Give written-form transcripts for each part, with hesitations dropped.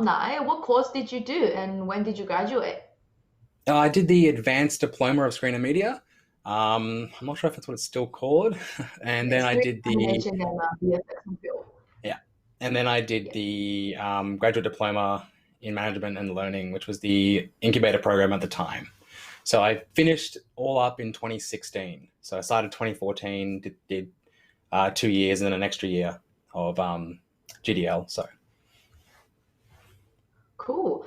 What course did you do and when did you graduate? I did the Advanced Diploma of Screen and Media. I'm not sure if that's what it's still called. And then Yes, I doing did the animation and VFX and film. yeah, and then I did Yeah. the graduate diploma in management and learning, which was the incubator program at the time. So I finished all up in 2016. So I started 2014, did 2 years, and then an extra year of GDL. So Cool.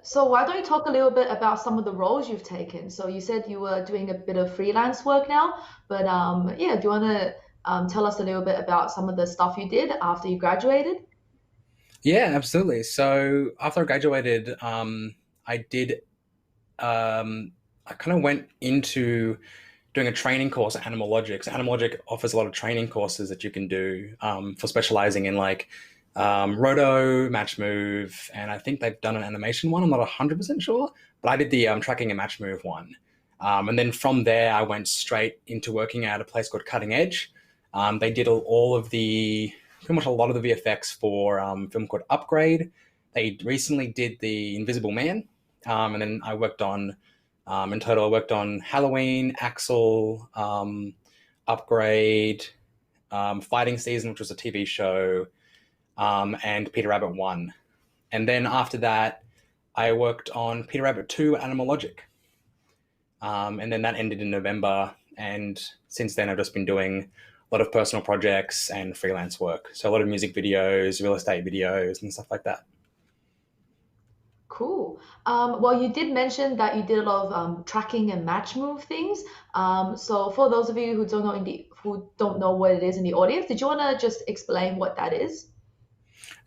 So why don't you talk a little bit about some of the roles you've taken? So you said you were doing a bit of freelance work now, but yeah, do you want to tell us a little bit about some of the stuff you did after you graduated? yeah, absolutely. So after I graduated, I did I kind of went into doing a training course at Animal Logic. So Animal Logic offers a lot of training courses that you can do for specializing in like roto, match move, and I think they've done an animation one. I'm not 100% sure, but I did the tracking and match move one. And then from there, I went straight into working at a place called Cutting Edge. They did all of the, pretty much a lot of the VFX for a film called Upgrade. They recently did The Invisible Man. And then I worked on, in total, I worked on Halloween, Axel, Upgrade, Fighting Season, which was a TV show, and Peter Rabbit 1. And then after that, I worked on Peter Rabbit 2 Animal Logic. And then that ended in November. And since then, I've just been doing a lot of personal projects and freelance work. So a lot of music videos, real estate videos, and stuff like that. Cool. Well, you did mention that you did a lot of tracking and match move things. So for those of you who don't know what it is in the audience, did you want to just explain what that is?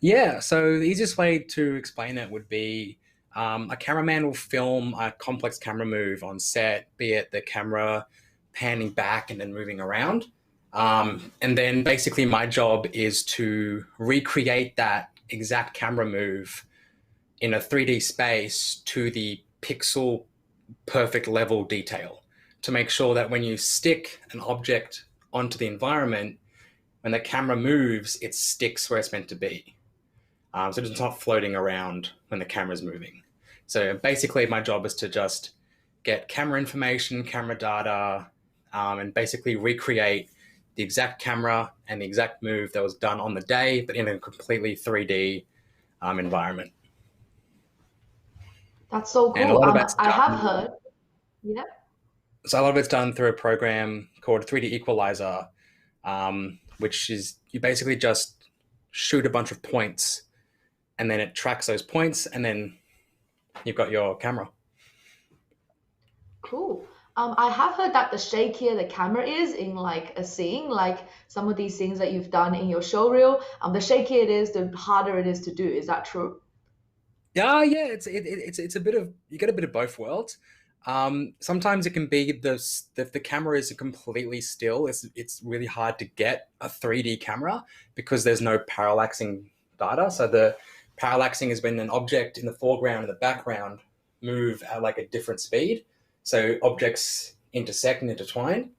Yeah, so the easiest way to explain it would be a cameraman will film a complex camera move on set, be it the camera panning back and then moving around. And then basically, my job is to recreate that exact camera move in a 3D space to the pixel perfect level detail to make sure that when you stick an object onto the environment, when the camera moves, it sticks where it's meant to be. So it's not floating around when the camera's moving. So basically, my job is to just get camera information, camera data, and basically recreate the exact camera and the exact move that was done on the day, but in a completely 3D environment. That's so And a cool. lot of that's I have done. heard. Yeah. So a lot of it's done through a program called 3D Equalizer, which is you basically just shoot a bunch of points, and then it tracks those points, and then you've got your camera. Cool. I have heard that the shakier the camera is in like a scene, like some of these things that you've done in your show reel, the shakier it is, the harder it is to do. Is that true? Yeah, it's a bit of you get a bit of both worlds. Sometimes it can be the camera is completely still. It's really hard to get a 3D camera because there's no parallaxing data. So the parallaxing is when an object in the foreground and the background move at like a different speed. So objects intersect and intertwine,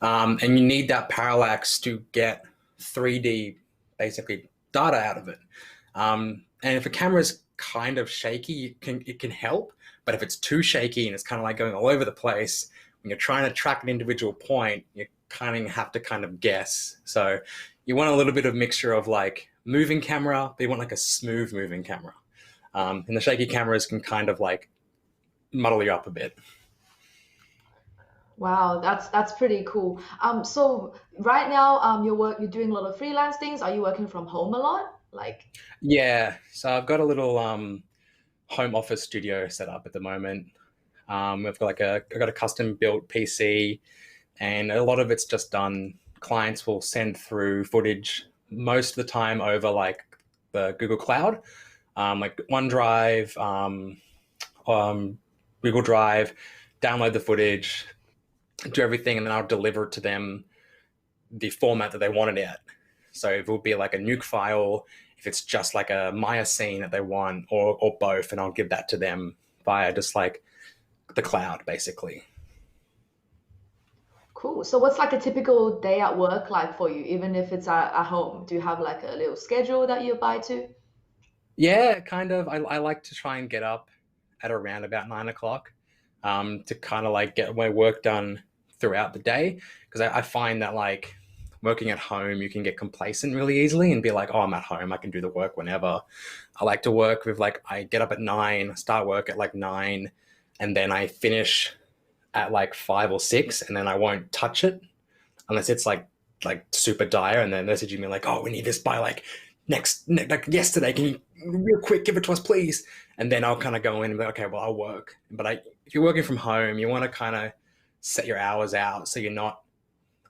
and you need that parallax to get 3D basically data out of it. And if a camera is kind of shaky, it can help. But if it's too shaky and it's kind of like going all over the place, when you're trying to track an individual point, you kind of have to kind of guess. So you want a little bit of mixture of like moving camera, but you want like a smooth moving camera. And the shaky cameras can kind of like muddle you up a bit. Wow, that's pretty cool. So right now, you're doing a lot of freelance things. Are you working from home a lot? Like, Yeah, so I've got a little home office studio set up at the moment. We've got I've got a custom built PC, and a lot of it's just done. Clients will send through footage most of the time over like the Google Cloud, like OneDrive, Google Drive, download the footage, do everything, and then I'll deliver it to them the format that they want it at. So if it will be like a nuke file, if it's just like a Maya scene that they want, or both, and I'll give that to them via just like the cloud, basically. cool. So what's like a typical day at work like for you, even if it's at home? Do you have like a little schedule that you abide to? Yeah, kind of. I like to try and get up at around about 9 o'clock, to kind of like get my work done throughout the day. Because I find that like working at home, you can get complacent really easily and be like, oh, I'm at home, I can do the work whenever. I like to work with like, I get up at 9, start work at like 9, and then I finish at like 5 or 6, and then I won't touch it unless it's like super dire, and then messaging me like, "Oh, we need this by like like yesterday. Can you real quick give it to us, please?" And then I'll kind of go in and be like, "Okay, well, I'll work." But if you're working from home, you want to kind of set your hours out so you're not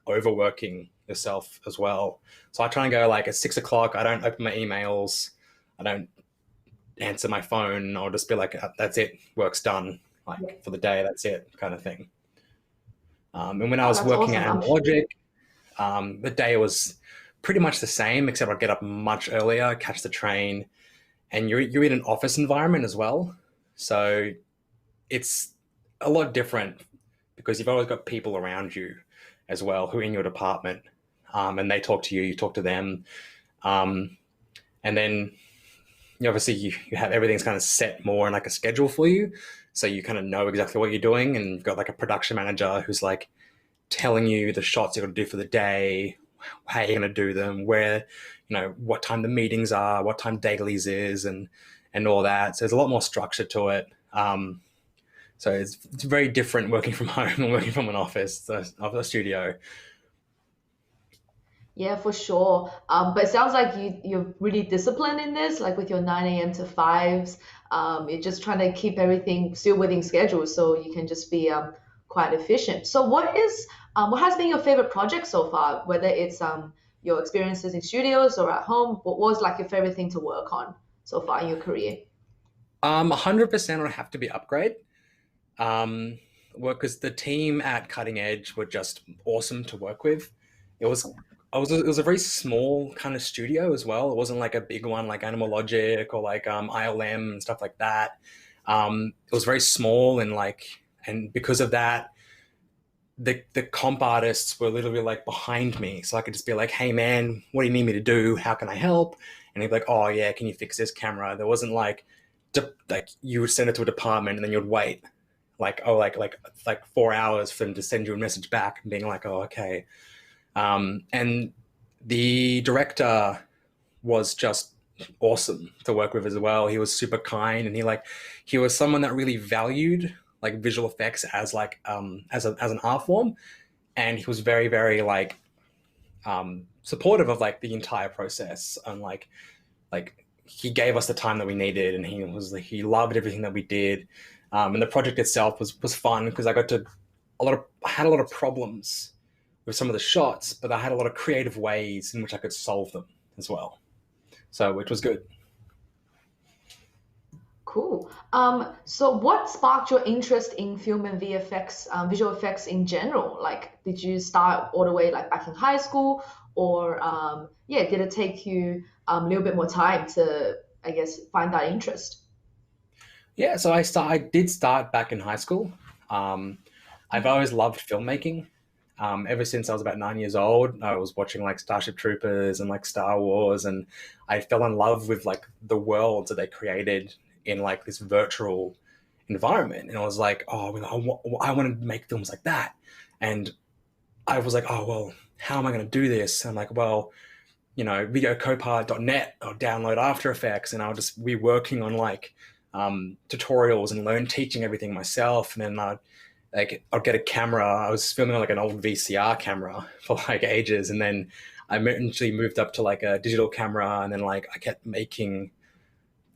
overworking yourself as well. So I try and go like at 6 o'clock. I don't open my emails. I don't answer my phone. I'll just be like, "That's it. Work's done. Yeah. Like for the day. That's it," kind of thing. And when I Oh, was that's working awesome. at I'm sure. Analogic, the day was pretty much the same, except I'd get up much earlier, catch the train, and you're in an office environment as well. So it's a lot different because you've always got people around you as well who are in your department, and they talk to you, you talk to them, um, and then obviously you have everything's kind of set more in like a schedule for you, so you kind of know exactly what you're doing, and you've got like a production manager who's like telling you the shots you're going to do for the day, how you're going to do them, where, what time the meetings are, what time dailies is, and all that. So there's a lot more structure to it. So it's very different working from home and working from an office, of a studio. Yeah, for sure. But it sounds like you're really disciplined in this, like with your 9 a.m. to fives. You're just trying to keep everything still within schedule so you can just be quite efficient. So what has been your favorite project so far? Whether it's your experiences in studios or at home, what was like your favorite thing to work on so far in your career? 100% would have to be Upgrade. Um, because the team at Cutting Edge were just awesome to work with. It was it was a very small kind of studio as well. It wasn't like a big one like Animal Logic or like ILM and stuff like that. It was very small, and because of that, the comp artists were literally like behind me, so I could just be like, "Hey man, what do you need me to do? How can I help?" And he'd be like, "Oh yeah, can you fix this camera?" There wasn't like you would send it to a department and then you'd wait like, oh, like 4 hours for them to send you a message back and being like, oh, okay. And the director was just awesome to work with as well. He was super kind, and he was someone that really valued like visual effects as like as an art form, and he was very very like supportive of like the entire process, and like he gave us the time that we needed, and he loved everything that we did. And the project itself was fun because I had a lot of problems with some of the shots, but I had a lot of creative ways in which I could solve them as well. So which was good. Cool. So what sparked your interest in film and VFX, visual effects in general? Like, did you start all the way like back in high school, or yeah, did it take you a little bit more time to, I guess, find that interest? Yeah, so I did start back in high school. Um, I've always loved filmmaking. Ever since I was about 9 years old, I was watching like Starship Troopers and like Star Wars, and I fell in love with like the worlds that they created in like this virtual environment. And I was like, oh, I want to make films like that. And I was like, oh well, how am I going to do this? And I'm like, well, videocopilot.net, I'll download After Effects, and I'll just be working on like tutorials and learn teaching everything myself. And then I'd get a camera. I was filming on like an old VCR camera for like ages, and then I eventually moved up to like a digital camera, and then like I kept making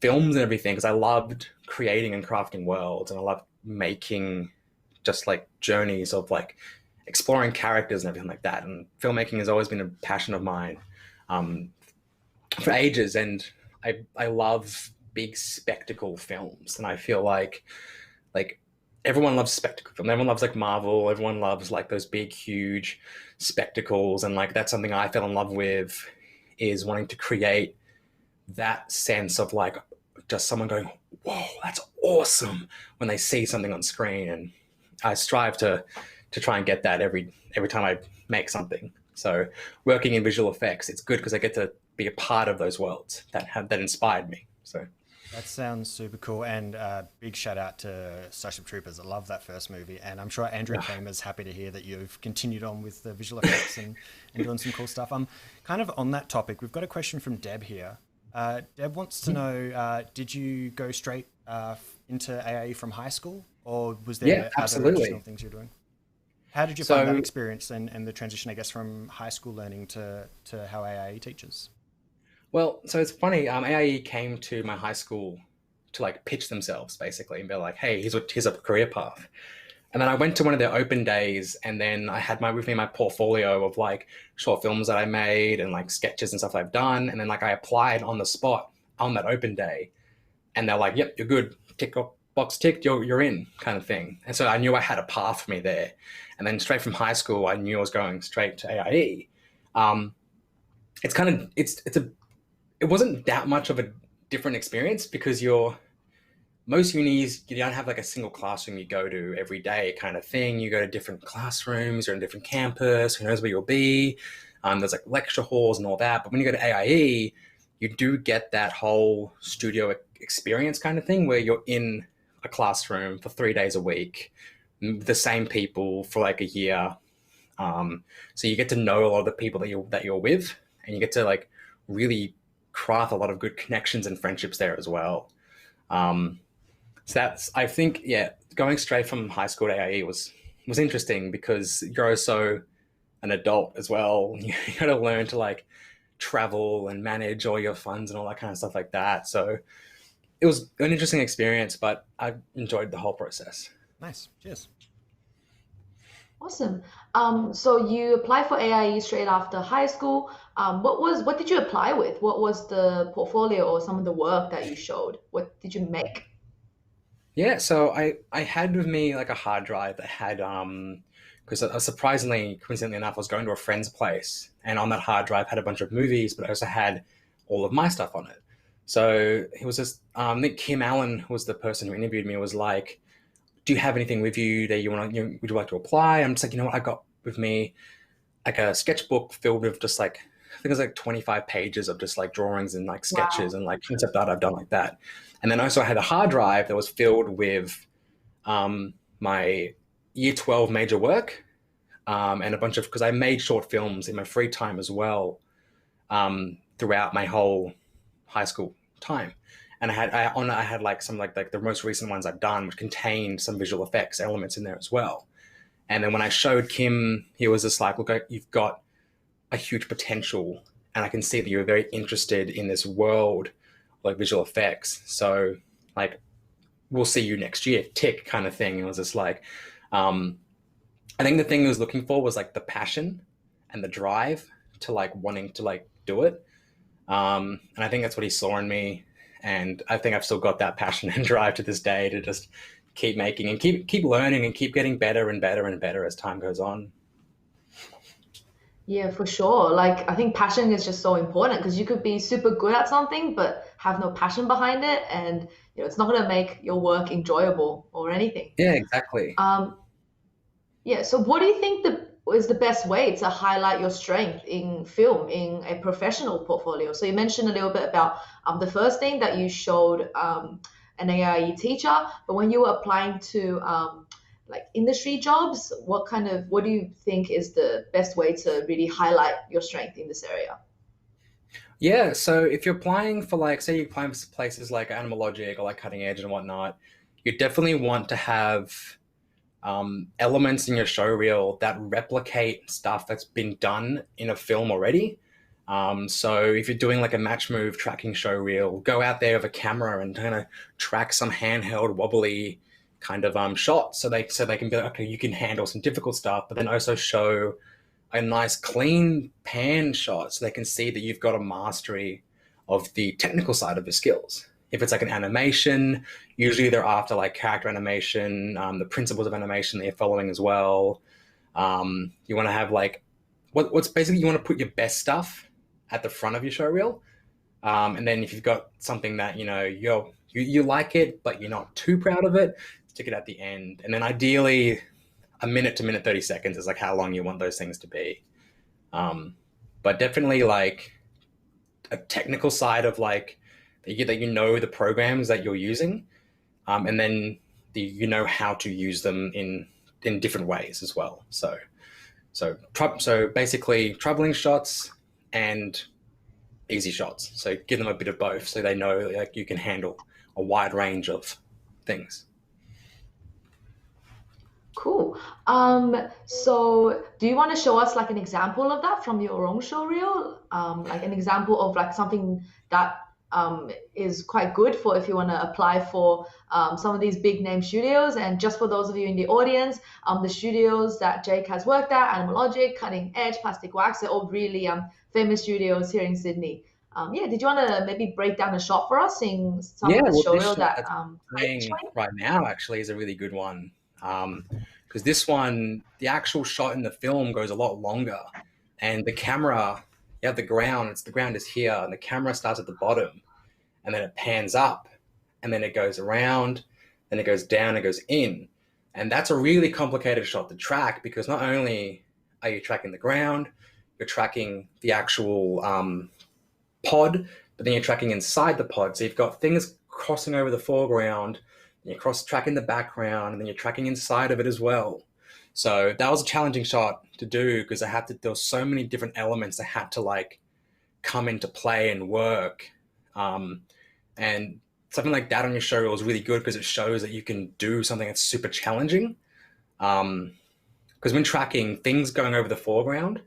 films and everything because I loved creating and crafting worlds, and I loved making just like journeys of like exploring characters and everything like that. And filmmaking has always been a passion of mine, um, for ages, and I love big spectacle films, and I feel like everyone loves spectacle film. Everyone loves like Marvel. Everyone loves like those big, huge spectacles, and like that's something I fell in love with, is wanting to create that sense of like just someone going, "Whoa, that's awesome!" when they see something on screen, and I strive to try and get that every time I make something. So working in visual effects, it's good because I get to be a part of those worlds that inspired me. So That sounds super cool, and big shout out to Starship Troopers. I love that first movie, and I'm sure Andrew Kramer's happy to hear that you've continued on with the visual effects and doing some cool stuff. Kind of on that topic, we've got a question from Deb here. Deb wants to know, did you go straight into AIE from high school, or was there yeah, other additional absolutely. things you're doing? How did you find that So experience and the transition, I guess, from high school learning to how AIE teaches? so it's funny. AIE came to my high school to like pitch themselves basically and be like, "Hey, here's a career path." And then I went to one of their open days, and then I had with me my portfolio of like short films that I made and like sketches and stuff I've done. And then like I applied on the spot on that open day, and they're like, "Yep, you're good. Tick off box ticked. You're in," kind of thing. And so I knew I had a path for me there. And then straight from high school, I knew I was going straight to AIE. Um, it's kind of it's a it wasn't that much of a different experience because most unis you don't have like a single classroom you go to every day kind of thing. You go to different classrooms, you're in a different campus, who knows where you'll be. There's like lecture halls and all that. But when you go to AIE, you do get that whole studio experience kind of thing where you're in a classroom for 3 days a week, the same people for like a year. So you get to know a lot of the people that you're with, and you get to like really craft a lot of good connections and friendships there as well. Um, so that's, I think, yeah, going straight from high school to AIE was interesting because you're also an adult as well. You got to learn to like travel and manage all your funds and all that kind of stuff like that. So it was an interesting experience, but I enjoyed the whole process. Nice. Cheers. Awesome. So you applied for AIE straight after high school. What did you apply with? What was the portfolio or some of the work that you showed? What did you make? Yeah, so I had with me like a hard drive that had because surprisingly, coincidentally enough, I was going to a friend's place, and on that hard drive had a bunch of movies, but I also had all of my stuff on it. So it was just I think Kim Allen was the person who interviewed me. Was like, "Do you have anything with you that you want to? Would you like to apply?" I'm just like, you know what, I got with me like a sketchbook filled with just like I think it was like 25 pages of just like drawings and like sketches Wow. and like concept art I've done like that. And then also I had a hard drive that was filled with my year 12 major work and a bunch of because I made short films in my free time as well throughout my whole high school time. And I had like some like the most recent ones I've done, which contained some visual effects elements in there as well. And then when I showed Kim, he was just like, "Look, you've got a huge potential, and I can see that you're very interested in this world, like visual effects. So, like, we'll see you next year, tick kind of thing." And it was just like, um, I think the thing he was looking for was like the passion and the drive to like wanting to like do it. And I think that's what he saw in me. And I think I've still got that passion and drive to this day to just keep making and keep learning and keep getting better and better and better as time goes on. Yeah, for sure. Like, I think passion is just so important because you could be super good at something but have no passion behind it, and it's not going to make your work enjoyable or anything. Yeah, exactly. Um, yeah, so what do you think is the best way to highlight your strength in film in a professional portfolio? So you mentioned a little bit about the first thing that you showed an AIE teacher, but when you were applying to like industry jobs, what do you think is the best way to really highlight your strength in this area? Yeah, so if you're applying for like, say you're applying for places like Animal Logic or like Cutting Edge and whatnot, you definitely want to have elements in your show reel that replicate stuff that's been done in a film already. So if you're doing like a match move tracking show reel, go out there with a camera and kind of track some handheld wobbly kind of shot so they can be like, okay, you can handle some difficult stuff, but then also show a nice clean pan shot so they can see that you've got a mastery of the technical side of the skills. If it's like an animation, usually they're after like character animation, the principles of animation that you're following as well. You want to have like what's basically you want to put your best stuff at the front of your show reel, and then if you've got something that you like it but you're not too proud of it, stick it at the end. And then ideally a minute to minute 30 seconds is like how long you want those things to be. Um, but definitely like a technical side of like that you know the programs that you're using, and then you know how to use them in different ways as well. So basically troubling shots and easy shots. So give them a bit of both, so they know like you can handle a wide range of things. Cool. So do you want to show us like an example of that from your own show reel? Like an example of like something that is quite good for if you want to apply for some of these big name studios. And just for those of you in the audience, the studios that Jake has worked at, Animal Logic, Cutting Edge, Plastic Wax, they're all really famous studios here in Sydney. Yeah, did you want to maybe break down a shot for us, seeing some Yeah, of the well, show this reel shot that that's Jake is playing showing? right now actually is a really good one. Because this one, the actual shot in the film goes a lot longer, and the camera, you have the ground. The ground is here, and the camera starts at the bottom, and then it pans up, and then it goes around, then it goes down, it goes in, and that's a really complicated shot to track because not only are you tracking the ground, you're tracking the actual pod, but then you're tracking inside the pod. So you've got things crossing over the foreground, and you're cross tracking the background, and then you're tracking inside of it as well. So that was a challenging shot to do because there were so many different elements that had to like come into play and work. And something like that on your show reel is really good because it shows that you can do something that's super challenging. Because when tracking things going over the foreground,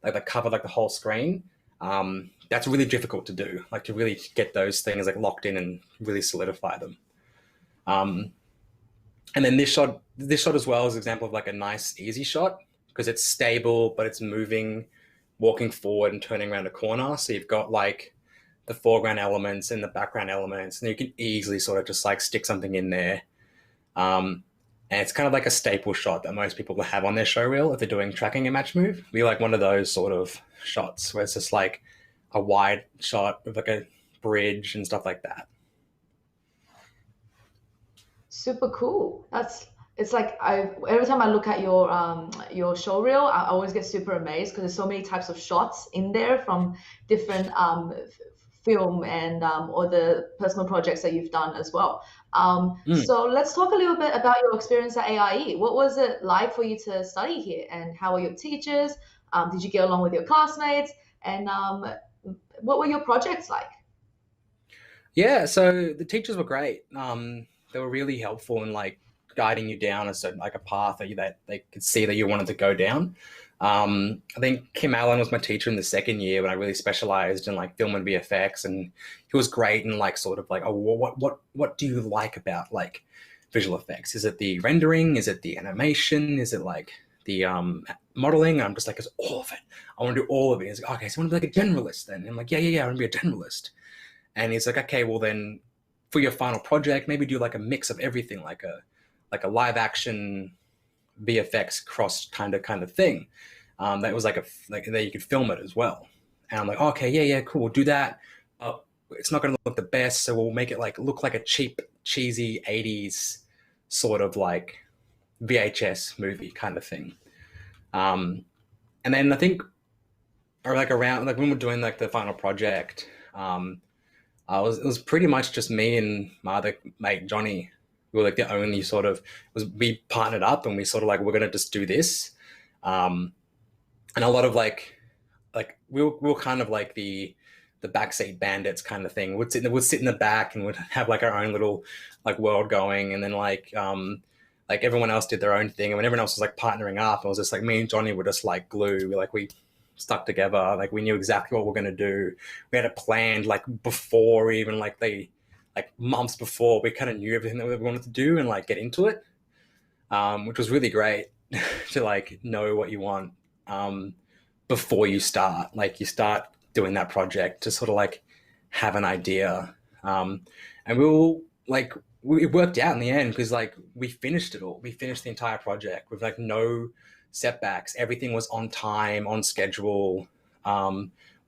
like that cover like the whole screen, that's really difficult to do, like to really get those things like locked in and really solidify them. And then this shot as well is an example of like a nice easy shot because it's stable, but it's moving, walking forward and turning around a corner. So you've got like the foreground elements and the background elements, and you can easily sort of just like stick something in there. And it's kind of like a staple shot that most people will have on their show reel if they're doing tracking a match move. It'd be like one of those sort of shots where it's just like a wide shot with like a bridge and stuff like that. Super cool. It's like every time I look at your show reel, I always get super amazed because there's so many types of shots in there from different film and or the personal projects that you've done as well. So let's talk a little bit about your experience at AIE. What was it like for you to study here, and how were your teachers? Did you get along with your classmates? And what were your projects like? Yeah, so the teachers were great. They were really helpful in like guiding you down a certain like a path that they could see that you wanted to go down. I think Kim Allen was my teacher in the second year when I really specialized in like film and VFX, and he was great in like sort of like, oh, what do you like about like visual effects? Is it the rendering? Is it the animation? Is it like the modeling? And I'm just like, it's all of it. I want to do all of it. He's like, okay, so I want to be like a generalist then. And I'm like, yeah, I want to be a generalist. And he's like, okay, well then for your final project, maybe do like a mix of everything, like a live action VFX cross kind of thing. That was like that you could film it as well. And I'm like, oh, okay, yeah, cool, we'll do that. It's not going to look the best, so we'll make it like look like a cheap, cheesy 80s sort of like VHS movie kind of thing. And then I think, or like around like when we're doing like the final project, it was pretty much just me and my other mate Johnny. We were like the only sort of we partnered up and we sort of like we're gonna just do this, and a lot of like we were kind of like the backseat bandits kind of thing. We'd sit in the back and would have like our own little like world going, and then like everyone else did their own thing, and when everyone else was like partnering up, it was just like me and Johnny were just like glue. We stuck together. Like we knew exactly what we're gonna do. We had it planned like before even like months before. We kind of knew everything that we wanted to do and like get into it, which was really great to like know what you want before you start. Like you start doing that project to sort of like have an idea, and it worked out in the end because like we finished it all. We finished the entire project with like no setbacks. Everything was on time, on schedule.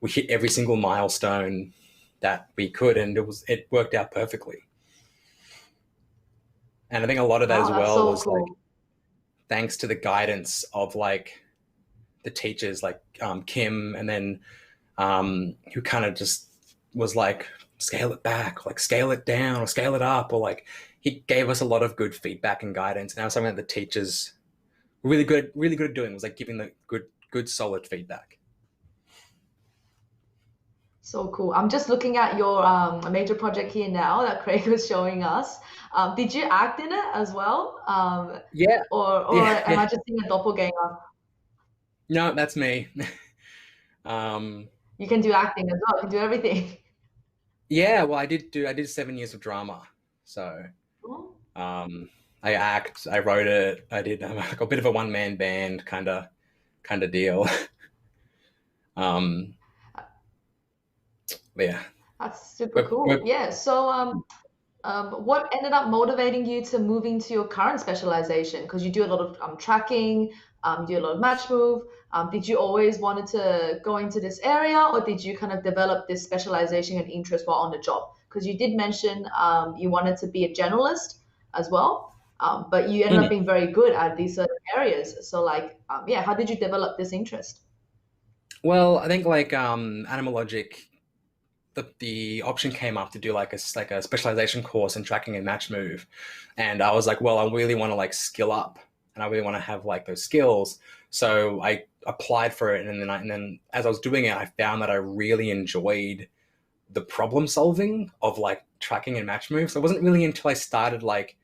We hit every single milestone that we could, and it worked out perfectly. And I think a lot of that Wow, as that's well so was like cool. thanks to the guidance of like the teachers like Kim, and then who kind of just was like scale it back, like scale it down or scale it up, or like he gave us a lot of good feedback and guidance. And that was something that the teachers were really good at doing, was like giving the good solid feedback. So cool. I'm just looking at your major project here now that Craig was showing us. Did you act in it as well? Yeah, Or yeah, am yeah. I just seeing a doppelganger? No, that's me. um, You can do acting as well. You can do everything. yeah, well, I did 7 years of drama, so Oh, um, I act, I wrote it, I did like a bit of a one man band kind of deal. um, but yeah, that's super we're, cool. we're, Yeah. So what ended up motivating you to move into your current specialization? Because you do a lot of tracking, you do a lot of match move. Did you always wanted to go into this area, or did you kind of develop this specialization and interest while on the job? Because you did mention you wanted to be a generalist as well, but you ended up mm. being very good at these certain areas. So like, yeah, how did you develop this interest? Well, I think like Animal Logic, the option came up to do like a specialization course in tracking and match move, and I was like, well, I really want to like skill up, and I really want to have like those skills. So I applied for it, and then as I was doing it, I found that I really enjoyed the problem solving of like tracking and match moves. So it wasn't really until I started like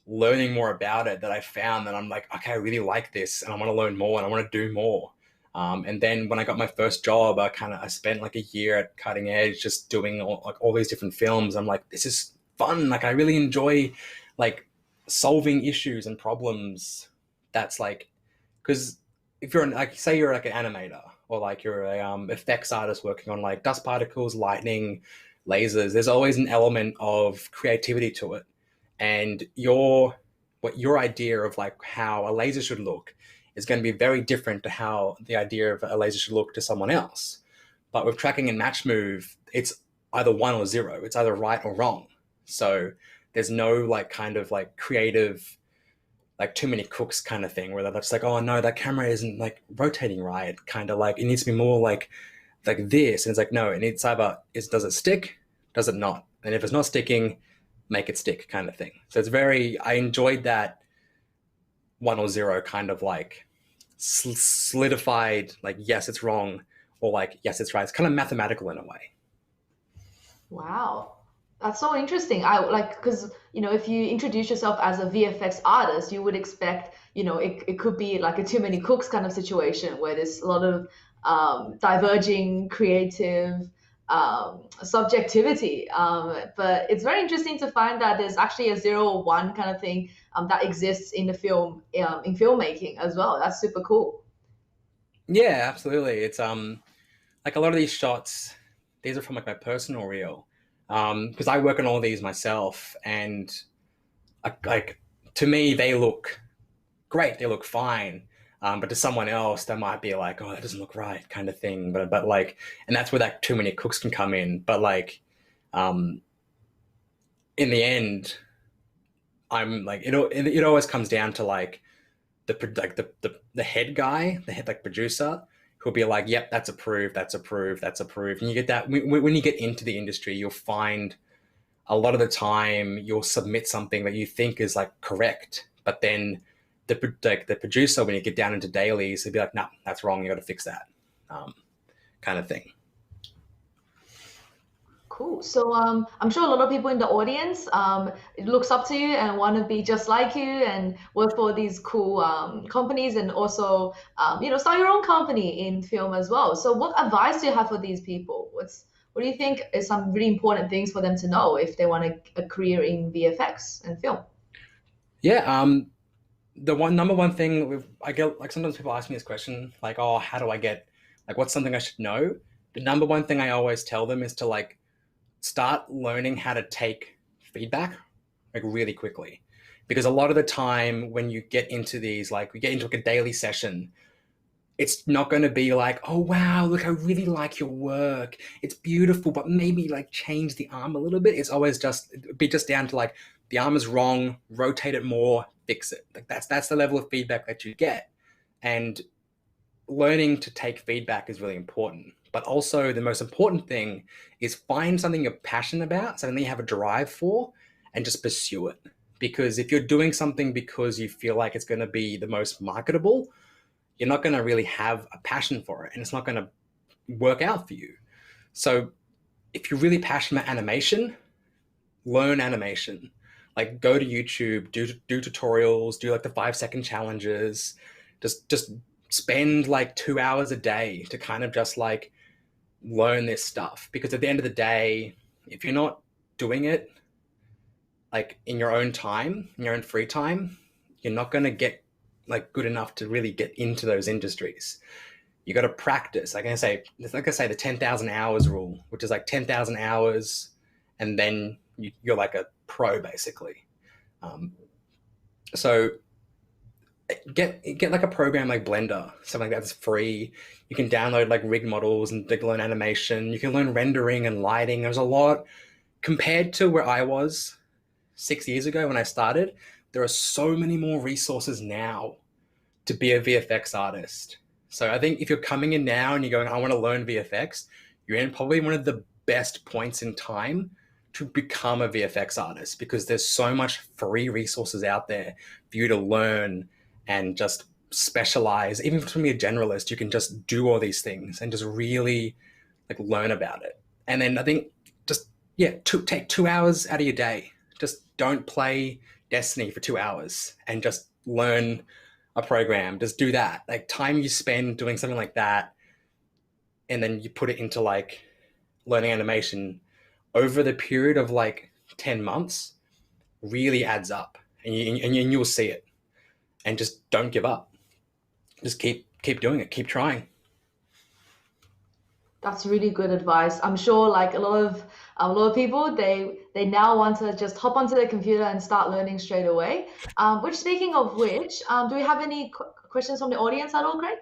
learning more about it that I found that I'm like, okay, I really like this, and I want to learn more, and I want to do more. And then when I got my first job, I spent like a year at Cutting Edge, just doing all these different films. I'm like, this is fun. Like I really enjoy like solving issues and problems. That's like, because if you're like, say you're like an animator, or like you're a effects artist working on like dust particles, lightning, lasers, there's always an element of creativity to it. And your idea of like how a laser should look is going to be very different to how the idea of a laser should look to someone else. But with tracking and match move, it's either one or zero. It's either right or wrong. So there's no like kind of like creative, like too many cooks kind of thing where they're just like, oh no, that camera isn't like rotating right. Kind of like it needs to be more like this. And it's like, no, and it's either does it stick, does it not? And if it's not sticking, make it stick kind of thing. So it's very, I enjoyed that one or zero kind of like solidified, like, yes, it's wrong, or like, yes, it's right. It's kind of mathematical in a way. Wow. That's so interesting. I like because if you introduce yourself as a VFX artist, you would expect it could be like a too many cooks kind of situation where there's a lot of diverging creative subjectivity. But it's very interesting to find that there's actually a 0 or 1 kind of thing that exists in the film in filmmaking as well. That's super cool. Yeah, absolutely. It's like a lot of these shots, these are from like my personal reel. Because I work on all these myself, and like to me they look great, they look fine. But to someone else, they might be like, "Oh, that doesn't look right," kind of thing. But like, and that's where that too many cooks can come in. But like, um, in the end, I'm like, it always comes down to like the head guy, the head like producer, who'll be like, "Yep, that's approved, that's approved, that's approved." And you get that when you get into the industry, you'll find a lot of the time you'll submit something that you think is like correct, but then the producer, when you get down into dailies, he'd be like, "No, that's wrong. You got to fix that," um, kind of thing. Cool. So I'm sure a lot of people in the audience it looks up to you and want to be just like you and work for these cool companies and also start your own company in film as well. So what advice do you have for these people? What do you think is some really important things for them to know if they want a career in VFX and film? Yeah. The number one thing I get, like sometimes people ask me this question, like, "Oh, how do I get like what's something I should know?" The number one thing I always tell them is to like start learning how to take feedback like really quickly, because a lot of the time when you get into these, like we get into like a daily session, it's not going to be like, "Oh wow, look, I really like your work, it's beautiful, but maybe like change the arm a little bit." It's always just be just down to like, the arm is wrong, rotate it more, fix it. Like that's the level of feedback that you get. And learning to take feedback is really important, But also the most important thing is find something you're passionate about, something that you have a drive for, and just pursue it. Because if you're doing something because you feel like it's going to be the most marketable, you're not going to really have a passion for it, and it's not going to work out for you. So if you're really passionate about animation, learn animation. Like go to YouTube, do tutorials, do like the 5-second challenges, just spend like 2 hours a day to kind of just like learn this stuff. Because at the end of the day, if you're not doing it like in your own time, in your own free time, you're not going to get like good enough to really get into those industries. You got to practice. Like I say the 10,000 hours rule, which is like 10,000 hours, and then you're like a pro basically. So get like a program like Blender, something like that's free. You can download like rig models and learn animation. You can learn rendering and lighting. There's a lot compared to where I was 6 years ago when I started. There are so many more resources now to be a VFX artist. So I think if you're coming in now and you're going, I want to learn VFX, you're in probably one of the best points in time to become a VFX artist, because there's so much free resources out there for you to learn and just specialize. Even if you're a generalist, you can just do all these things and just really like learn about it. And then I think just, take 2 hours out of your day. Just don't play Destiny for 2 hours and just learn a program. Just do that. Like time you spend doing something like that, and then you put it into like learning animation over the period of like 10 months really adds up, and you'll see it. And just don't give up. Just keep doing it. Keep trying. That's really good advice. I'm sure like a lot of people, they now want to just hop onto their computer and start learning straight away. Which speaking of which, do we have any questions from the audience at all, Craig?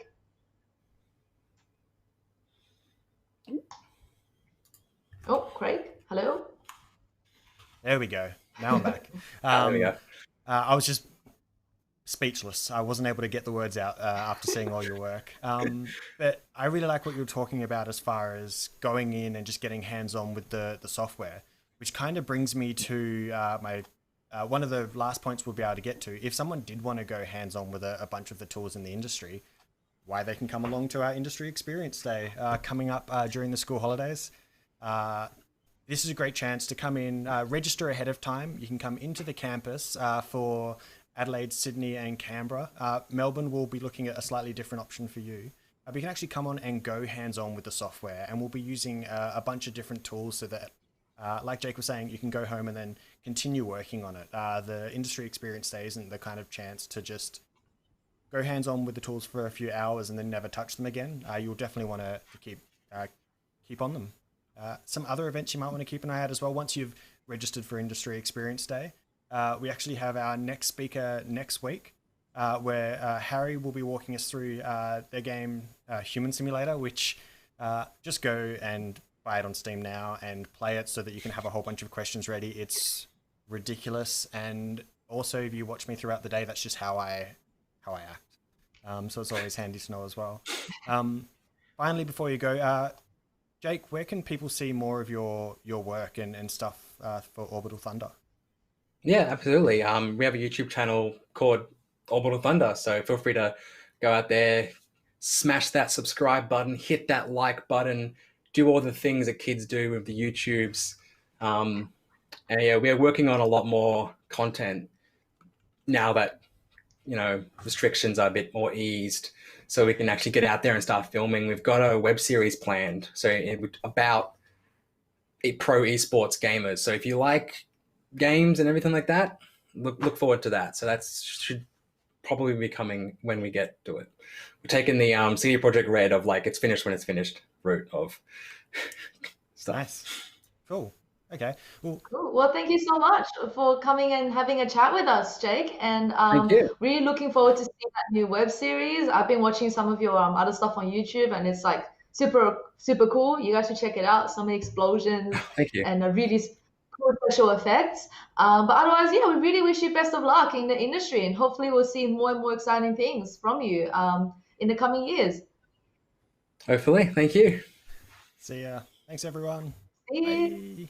Oh, Craig, hello. There we go. Now I'm back. There we go. I was just speechless. I wasn't able to get the words out after seeing all your work. But I really like what you were talking about as far as going in and just getting hands-on with the software, which kind of brings me to my one of the last points we'll be able to get to. If someone did want to go hands-on with a bunch of the tools in the industry, why they can come along to our Industry Experience Day coming up during the school holidays. This is a great chance to come in, register ahead of time. You can come into the campus for Adelaide, Sydney and Canberra. Melbourne will be looking at a slightly different option for you. But you can actually come on and go hands-on with the software, and we'll be using a bunch of different tools so that, like Jake was saying, you can go home and then continue working on it. The Industry Experience Day isn't the kind of chance to just go hands-on with the tools for a few hours and then never touch them again. You'll definitely want to keep on them. Some other events you might want to keep an eye out as well. Once you've registered for Industry Experience Day, we actually have our next speaker next week, where Harry will be walking us through their game Human Simulator, which just go and buy it on Steam now and play it so that you can have a whole bunch of questions ready. It's ridiculous, and also if you watch me throughout the day, that's just how I act. So it's always handy to know as well. Finally, before you go, Jake, where can people see more of your work and stuff for Orbital Thunder? Yeah, absolutely. We have a YouTube channel called Orbital Thunder, so feel free to go out there, smash that subscribe button, hit that like button, do all the things that kids do with the YouTubes. And yeah, we're working on a lot more content now that, restrictions are a bit more eased, so we can actually get out there and start filming. We've got a web series planned, so about pro esports gamers. So if you like games and everything like that, look forward to that. So that should probably be coming when we get to it. We're taking the CD Projekt Red of like it's finished when it's finished route of stuff. Nice, cool. Okay. Cool. Well, thank you so much for coming and having a chat with us, Jake. And Thank you. really looking forward to seeing that new web series. I've been watching some of your other stuff on YouTube, and it's like super cool. You guys should check it out. So many explosions Thank you. and really cool special effects. But otherwise, yeah, we really wish you best of luck in the industry, and hopefully we'll see more and more exciting things from you in the coming years. Hopefully. Thank you. See ya. Thanks, everyone. See you. Bye.